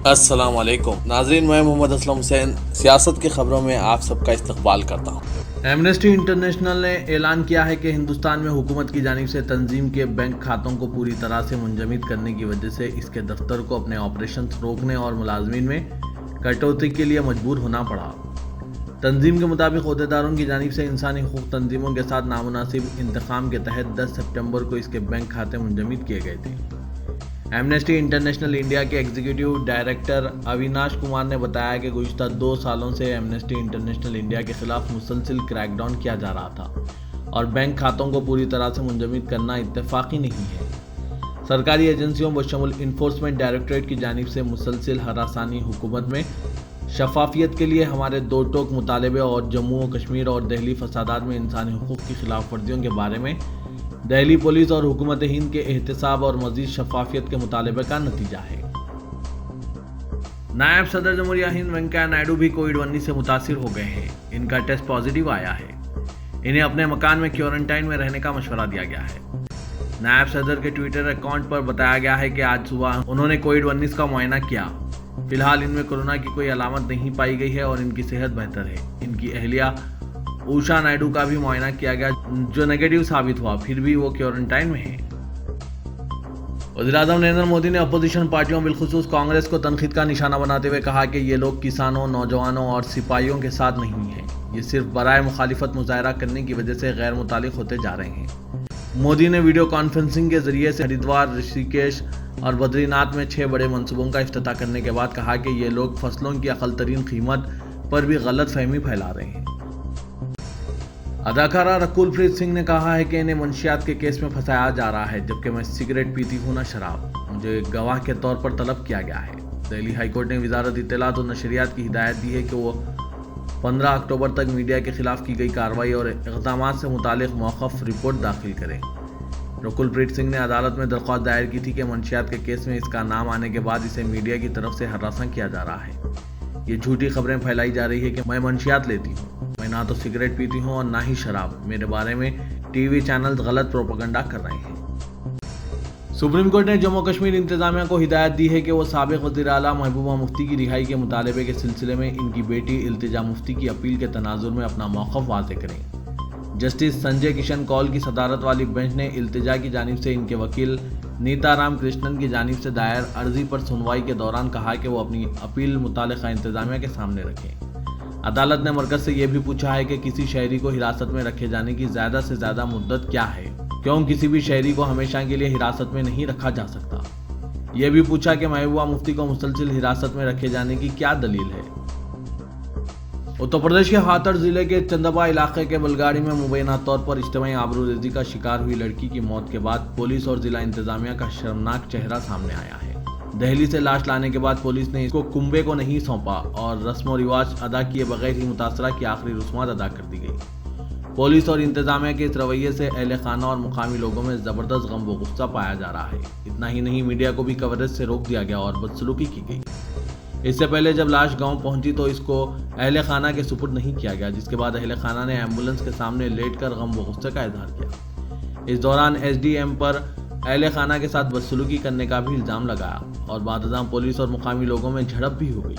السلام علیکم ناظرین، میں محمد اسلم حسین سیاست کی خبروں میں آپ سب کا استقبال کرتا ہوں۔ ایمنسٹی انٹرنیشنل نے اعلان کیا ہے کہ ہندوستان میں حکومت کی جانب سے تنظیم کے بینک کھاتوں کو پوری طرح سے منجمد کرنے کی وجہ سے اس کے دفتر کو اپنے آپریشنز روکنے اور ملازمین میں کٹوتی کے لیے مجبور ہونا پڑا۔ تنظیم کے مطابق عہدیداروں کی جانب سے انسانی حقوق تنظیموں کے ساتھ نامناسب انتقام کے تحت 10 سپٹمبر کو اس کے بینک کھاتے منجمد کیے گئے تھے۔ ایمنسٹی انٹرنیشنل انڈیا کے ایگزیکٹو ڈائریکٹر اویناش کمار نے بتایا کہ گزشتہ 2 سالوں سے ایمنسٹی انٹرنیشنل انڈیا کے خلاف مسلسل کریک ڈاؤن کیا جا رہا تھا اور بینک کھاتوں کو پوری طرح سے منجمد کرنا اتفاقی نہیں ہے۔ سرکاری ایجنسیوں بشمول انفورسمنٹ ڈائریکٹوریٹ کی جانب سے مسلسل ہراسانی، حکومت میں شفافیت کے لیے ہمارے 2 ٹوک مطالبے اور جموں و کشمیر اور دہلی فسادات میں انسانی حقوق کی خلاف ورزیوں کے بارے میں دہلی پولیس اور حکومت ہند کے احتساب اور مزید شفافیت کے مطالبے کا نتیجہ ہے۔ نائب صدر جمہوریہ ہند وینکیا نائیڈو بھی کووڈ-19 سے متاثر ہو گئے ہیں۔ ان کا ٹیسٹ پازیٹیو آیا ہے۔ انہیں اپنے مکان میں کوارنٹائن میں رہنے کا مشورہ دیا گیا ہے۔ نائب صدر کے ٹویٹر اکاؤنٹ پر بتایا گیا ہے کہ آج صبح انہوں نے کووڈ-19 کا معائنہ کیا۔ فی الحال ان میں کورونا کی کوئی علامت نہیں پائی گئی ہے اور ان کی صحت بہتر ہے۔ ان کی اہلیہ اوشا نائیڈو کا بھی معائنہ کیا گیا جو نیگیٹو ثابت ہوا، پھر بھی وہ کوارنٹائن میں ہیں۔ وزیراعظم نریندر مودی نے اپوزیشن پارٹیوں بالخصوص کانگریس کو تنقید کا نشانہ بناتے ہوئے کہا کہ یہ لوگ کسانوں، نوجوانوں اور سپاہیوں کے ساتھ نہیں ہیں۔ یہ صرف برائے مخالفت مظاہرہ کرنے کی وجہ سے غیر متعلق ہوتے جا رہے ہیں۔ مودی نے ویڈیو کانفرنسنگ کے ذریعے سے ہریدوار، رشی کیش اور بدری ناتھ میں 6 بڑے منصوبوں کا افتتاح کرنے کے بعد کہا کہ یہ لوگ فصلوں کی اقل ترین قیمت پر بھی غلط فہمی پھیلا رہے ہیں۔ اداکارہ رکول پریت سنگھ نے کہا ہے کہ انہیں منشیات کے کیس میں پھنسایا جا رہا ہے جبکہ میں سگریٹ پیتی ہوں نہ شراب۔ مجھے گواہ کے طور پر طلب کیا گیا ہے۔ دہلی ہائی کورٹ نے وزارت اطلاعات و نشریات کی ہدایت دی ہے کہ وہ 15 اکتوبر تک میڈیا کے خلاف کی گئی کارروائی اور اقدامات سے متعلق موقف رپورٹ داخل کریں۔ رکول پریت سنگھ نے عدالت میں درخواست دائر کی تھی کہ منشیات کے کیس میں اس کا نام آنے کے بعد اسے میڈیا کی طرف سے ہراساں کیا جا رہا ہے۔ یہ جھوٹی خبریں پھیلائی جا رہی ہے کہ میں منشیات لیتی ہوں۔ میں نہ تو سگریٹ پیتی ہوں اور نہ ہی شراب۔ میرے بارے میں ٹی وی چینلز غلط پروپیگنڈا کر رہے ہیں۔ سپریم کورٹ نے جموں کشمیر انتظامیہ کو ہدایت دی ہے کہ وہ سابق وزیر اعلیٰ محبوبہ مفتی کی رہائی کے مطالبے کے سلسلے میں ان کی بیٹی التجا مفتی کی اپیل کے تناظر میں اپنا موقف واضح کریں۔ جسٹس سنجے کشن کول کی صدارت والی بینچ نے التجا کی جانب سے ان کے وکیل نیتا رام کرشنن کی جانب سے دائر عرضی پر سنوائی کے دوران کہا کہ وہ اپنی اپیل متعلقہ انتظامیہ کے سامنے رکھیں۔ عدالت نے مرکز سے یہ بھی پوچھا ہے کہ کسی شہری کو حراست میں رکھے جانے کی زیادہ سے زیادہ مدت کیا ہے؟ کیوں کسی بھی شہری کو ہمیشہ کے لیے حراست میں نہیں رکھا جا سکتا؟ یہ بھی پوچھا کہ محبوبہ مفتی کو مسلسل حراست میں رکھے جانے کی کیا دلیل ہے؟ اتر پردیش کے ہاتھڑ ضلع کے چندبا علاقے کے بلگاڑی میں مبینہ طور پر اجتماعی آبروریزی کا شکار ہوئی لڑکی کی موت کے بعد پولیس اور ضلع انتظامیہ کا شرمناک چہرہ سامنے آیا ہے۔ دہلی سے لاش لانے کے بعد پولیس نے اس کو کنبے کو نہیں سونپا اور رسم و رواج ادا کیے بغیر ہی متاثرہ کی آخری رسومات ادا کر دی گئی۔ پولیس اور انتظامیہ کے اس رویے سے اہل خانہ اور مقامی لوگوں میں زبردست غم و غصہ پایا جا رہا ہے۔ اتنا ہی نہیں، میڈیا کو بھی کوریج سے روک دیا گیا اور بدسلوکی کی گئی۔ اس سے پہلے جب لاش گاؤں پہنچی تو اس کو اہل خانہ کے سپرد نہیں کیا گیا، جس کے بعد اہل خانہ نے ایمبولنس کے سامنے لیٹ کر غم و غصے کا اظہار کیا۔ اس دوران ایس ڈی ایم پر اہل خانہ کے ساتھ بدسلوکی کرنے کا بھی الزام لگایا اور بعد ازاں پولیس اور مقامی لوگوں میں جھڑپ بھی ہو گئی۔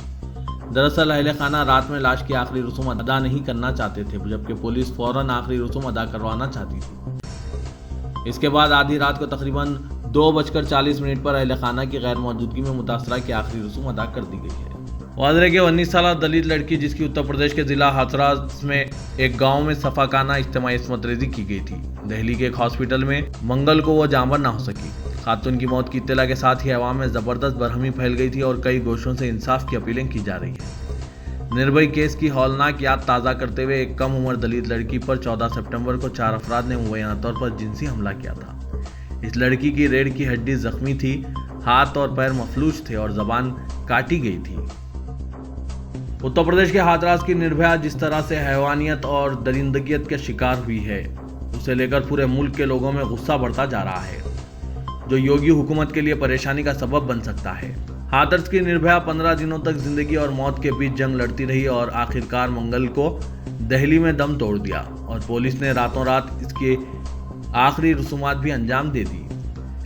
دراصل اہل خانہ رات میں لاش کی آخری رسوم ادا نہیں کرنا چاہتے تھے جبکہ پولیس فوراً آخری رسوم ادا کروانا چاہتی تھی۔ اس کے بعد آدھی رات کو تقریباً 2:40 پر اہل خانہ کی غیر موجودگی میں متاثرہ کی آخری رسوم ادا کر دی گئی ہے۔ واضح ہے کہ 19 سالہ دلت لڑکی جس کی اتر پردیش کے ضلع ہاتھراس میں ایک گاؤں میں صفاقانہ اجتماعی عصمت ریزی کی گئی تھی۔ دہلی کے ایک ہاسپٹل میں منگل کو وہ جانور نہ ہو سکی۔ خاتون کی موت کی اطلاع کے ساتھ ہی عوام میں زبردست برہمی پھیل گئی تھی اور کئی گوشوں سے انصاف کی اپیلیں کی جا رہی ہیں۔ نربھئی کیس کی ہولناک یاد تازہ کرتے ہوئے ایک کم عمر دلت لڑکی پر 14 سپٹمبر کو 4 افراد نے مبینہ طور پر جنسی حملہ کیا تھا۔ اس لڑکی کی ریڑھ کی ہڈی زخمی تھی، ہاتھ اور پیر مفلوج تھے اور زبان کاٹی گئی تھی۔ اتر پردیش کے ہاتھراس کی نربھیا جس طرح سے حیوانیت اور درندگیت کے شکار ہوئی ہے، اسے لے کر پورے ملک کے لوگوں میں غصہ بڑھتا جا رہا ہے، جو یوگی حکومت کے لیے پریشانی کا سبب بن سکتا ہے۔ ہاتھرس کی نربھیا 15 دنوں تک زندگی اور موت کے بیچ جنگ لڑتی رہی اور آخرکار منگل کو دہلی میں دم توڑ دیا اور پولیس نے راتوں رات اس کی آخری رسومات بھی انجام دے دی۔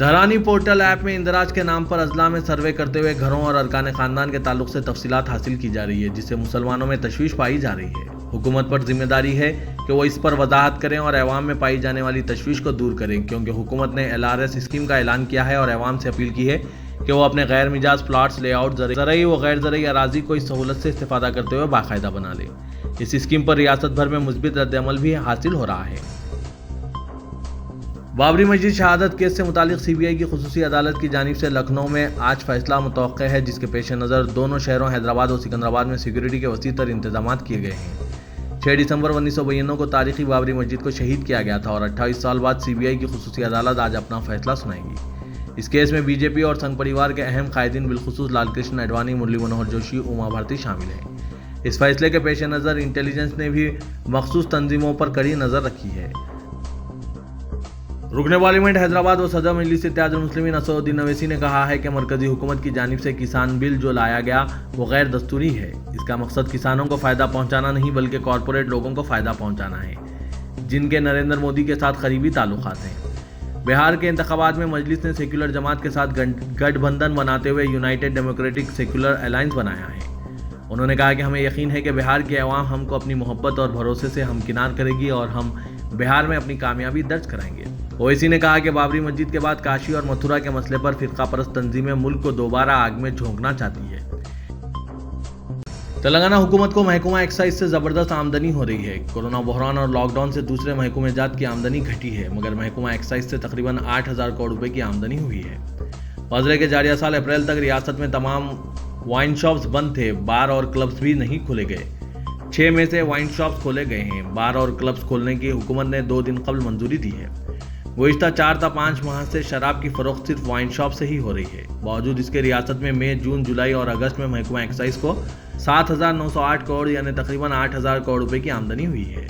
دھرانی پورٹل ایپ میں اندراج کے نام پر اضلاع میں سروے کرتے ہوئے گھروں اور ارکان خاندان کے تعلق سے تفصیلات حاصل کی جا رہی ہے، جس سے مسلمانوں میں تشویش پائی جا رہی ہے۔ حکومت پر ذمہ داری ہے کہ وہ اس پر وضاحت کریں اور عوام میں پائی جانے والی تشویش کو دور کریں، کیونکہ حکومت نے LRS اسکیم کا اعلان کیا ہے اور عوام سے اپیل کی ہے کہ وہ اپنے غیر مجاز پلاٹس، لے آؤٹ، زرعی و غیر زرعی اراضی کو اس سہولت سے استفادہ کرتے ہوئے باقاعدہ بنا لیں۔ اس اسکیم پر ریاست بھر میں مثبت رد عمل بھی حاصل ہو رہا ہے۔ بابری مسجد شہادت کیس سے متعلق CBI کی خصوصی عدالت کی جانب سے لکھنؤ میں آج فیصلہ متوقع ہے، جس کے پیش نظر دونوں شہروں حیدرآباد اور سکندرآباد میں سیکورٹی کے وسیع تر انتظامات کیے گئے ہیں۔ 6 دسمبر 1992 کو تاریخی بابری مسجد کو شہید کیا گیا تھا اور 28 سال بعد CBI کی خصوصی عدالت آج اپنا فیصلہ سنائے گی۔ اس کیس میں BJP اور سنگھ پریوار کے اہم قائدین بالخصوص لال کرشن اڈوانی، مرلی منوہر جوشی، اما بھارتی شامل ہیں۔ اس فیصلے کے پیش نظر انٹیلیجنس نے بھی مخصوص تنظیموں پر کڑی نظر رکھی ہے۔ رکن پارلیمنٹ حیدرآباد و صدر مجلس اتحاد المسلمین اسد الدین اویسی نے کہا ہے کہ مرکزی حکومت کی جانب سے کسان بل جو لایا گیا وہ غیر دستوری ہے۔ اس کا مقصد کسانوں کو فائدہ پہنچانا نہیں بلکہ کارپوریٹ لوگوں کو فائدہ پہنچانا ہے، جن کے نریندر مودی کے ساتھ قریبی تعلقات ہیں۔ بہار کے انتخابات میں مجلس نے سیکولر جماعت کے ساتھ گٹھ بندھن بناتے ہوئے یونائیٹڈ ڈیموکریٹک سیکولر الائنس بنایا ہے۔ انہوں نے کہا کہ ہمیں یقین ہے کہ بہار کی عوام ہم کو اپنی محبت اور بھروسے سے ہمکنار کرے گی اور ہم بہار میں اپنی کامیابی درج کرائیں گے۔ اویسی نے کہا کہ بابری مسجد کے بعد کاشی اور متھرا کے مسئلے پر فرقہ پرست تنظیمیں ملک کو دوبارہ آگ میں جھونکنا چاہتی ہے۔ تلنگانہ حکومت کو محکمہ ایکسائز سے زبردست آمدنی ہو رہی ہے۔ کورونا بحران اور لاک ڈاؤن سے دوسرے محکمہ جات کی آمدنی گھٹی ہے، مگر محکمہ ایکسائز سے تقریباً 8,000 کروڑ روپے کی آمدنی ہوئی ہے۔ گزرے کے جاریہ سال اپریل تک ریاست میں تمام وائن شاپس بند تھے، بار اور کلبز بھی نہیں کھولے گئے۔ 6 میں سے وائن شاپس کھولے گئے ہیں۔ بار اور کلبز کھولنے کی حکومت نے 2 دن قبل منظوری دی ہے۔ گزشتہ 4 تا 5 ماہ سے شراب کی فروخت صرف وائن شاپ سے ہی ہو رہی ہے۔ باوجود اس کے ریاست میں مئی، جون، جولائی اور اگست میں محکمہ ایکسائز کو 7,908 کروڑ یعنی تقریباً 8,000 کروڑ روپے کی آمدنی ہوئی ہے۔